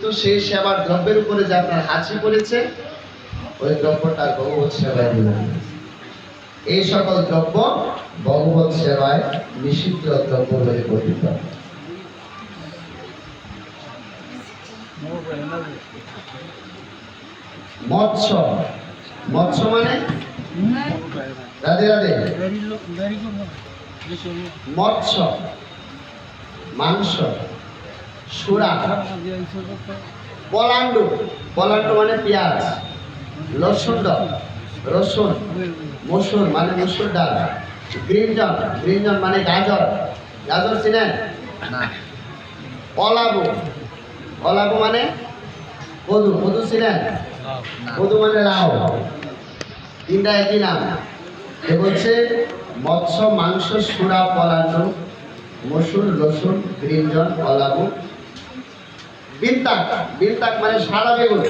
কিন্তু সেই সেবার দ্রব্যের উপরে যে আপনার হাঁচি পড়েছে, ওই দ্রব্যটা ভগবত সেবায় দিবেন। এই সকল দ্রব্য ভগবত সেবায় নিষিদ্ধ দ্রব্য বলে গঠিত। মৎস্য, মৎস্য মানে রাধে রাধে, মৎস্য মাংস, সুরা, পলান্ডু, পলান্ডু মানে পেঁয়াজ, রসুন, রসুন, মসুর মানে মসুর ডাল, গ্রিনজন, গ্রিনজন মানে গাজর, গাজর চিনেন? অলাবু, অলাবু মানে কদু, কদু চিনেন? কদু মানে লাউ। তিনটা একই নাম। এ বলছে মৎস্য, মাংস, সুরা, পলান্ডু, মসুর, রসুন, গ্রিনজন, অলাবু, বিনতাক, বিনতাক মানে সাদা বেগুন,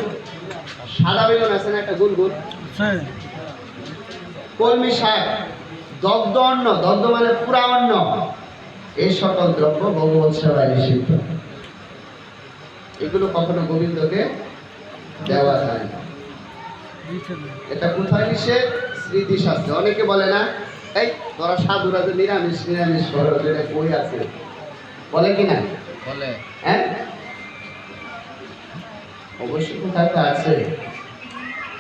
সাদা বেগুন আছে না একটা গোল গোল, কলমি শাক, দগ্ধ অন্ন, দগ্ধ মানে পুরা অন্ন। এই সকল দ্রব্য ভগবত সেবায় নিষিদ্ধ। এগুলো কখনো গোবিন্দকে দেওয়া যায় না। এটা কোথায় নিষেধ? স্মৃতি শাস্ত্রে। অনেকে বলে না, এই তোরা সাধুরা তো নিরামিষ নিরামিষ করো, এটা কই আছে? বলে কিনা? বলে। হ্যাঁ, অবশ্যই কোথায় তো আছে।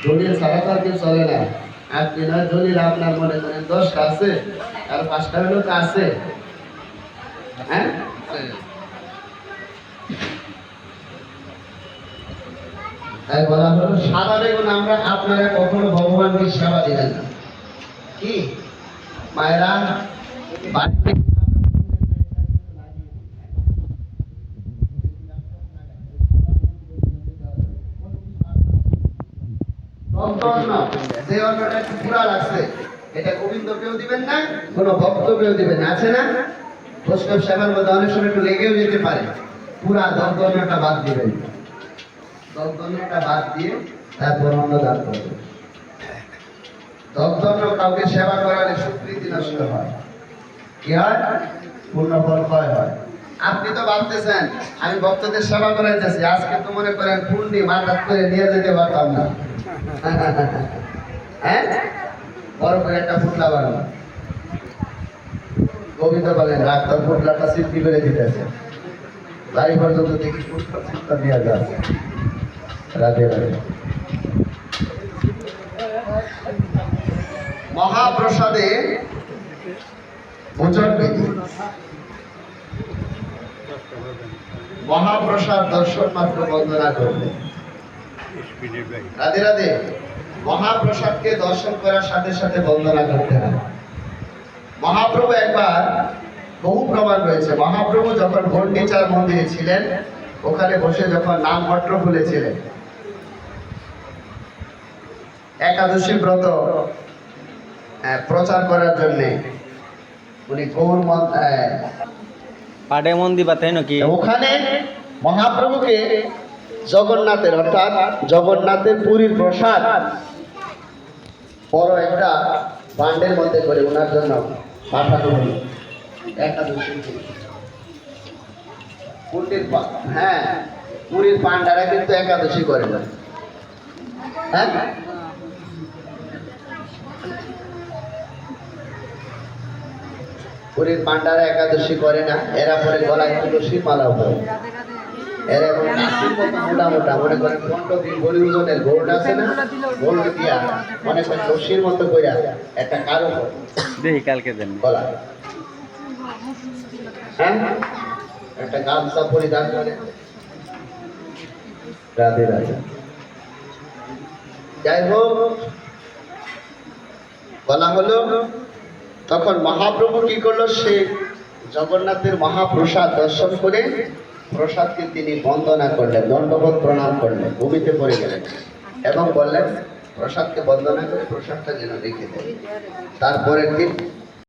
দলিল ছাড়া তো আর কেউ চলে না। আপনি নয় দলিল আপনার মনে করেন 10টা আছে, আর 5টা হলেও তো আছে। হ্যাঁ, তাই বলা হলো সাদা বেগুন আমরা আপনারা কখনো ভগবানকে সেবা দিবেন না। কি মায়েরা বাড়িতে যে অন্নটা পুরা আছে, এটা গোবিন্দকেও দিবেন না, কোনো ভক্তকেও দিবেন না। আছে না বৈষ্ণব সেবার মধ্যে অনেক সময় একটু লেগেও যেতে পারে, পুরা দগ্ধটা বাদ দিবেন। দগ্ধটা বাদ দিয়ে তারপর অন্ন দান করবেন। দগ্ধ কাউকে সেবা করালে সুকৃতি নষ্ট হয়, কি হয়? পূর্ণফল ক্ষয় হয়। আপনি তো ভাবতেছেন আমি ভক্তদের সেবা করাইতেছি, আজকে তো মনে করেন ফুল দিয়ে মাথাত করে নিয়ে যেতে পারতাম না। হ্যাঁ, বড় করে একটা ফুটলা বানানো। গোবিন্দ বলেন ডাক্তার ফুটলাটা সিদ্ধি করে দিতেছে, বাড়ি পর্যন্ত দেখি ফুটলা দেওয়া যাচ্ছে। রাধে রাধে। মহাপ্রসাদে ভোজন বিধি। মহাপ্রসাদ দর্শন মাত্র বন্দনা করবে। রাধে রাধে। মহাপ্রসাদকে দর্শন করার সাথে সাথে বন্দনা করতে হবে। মহাপ্রভু একবার, বহু প্রমাণ রয়েছে, মহাপ্রভু যখন গন্ডিচার মন্দিরে ছিলেন, ওখানে বসে যখন নাম পত্র খুলেছিলেন, একাদশী ব্রত প্রচার করার জন্য উনি গৌর পাড়ে মন্দির বাতাই নাকি ওখানে মহাপ্রভুকে জগন্নাথের, অর্থাৎ জগন্নাথের পুরীর প্রসাদ বড় একটা বান্ডের মধ্যে করে ওনার জন্য পাঠানো হলো। একাদশী পুরীর, হ্যাঁ, পুরীর পান্ডারা কিন্তু একাদশী করে না। হ্যাঁ, পুরীর পান্ডারা একাদশী করে না। এরা পরে গলায় তুলসী মালা পরে, এরা এবং কাশির মতো মোটা মোটা, মনে করেন 15 দিন বলি ওজনের গোল্ড আছে না, গোল্ড দিয়া মনে করেন রশির মতো কইরা একটা কারো দেখি কালকে দেন গলা, হ্যাঁ, একটা গামছা পরিধান করে। রাধে রাধে। যাই হোক, বলা হলো তখন মহাপ্রভু কি করলো, সে জগন্নাথের মহাপ্রসাদ দর্শন করে প্রসাদকে তিনি বন্দনা করলেন, দণ্ডবোধ প্রণাম করলেন, ভূমিতে পড়ে গেলেন এবং বললেন প্রসাদকে বন্দনা করে প্রসাদটা যেন রেখে দেয়। তারপরের দিন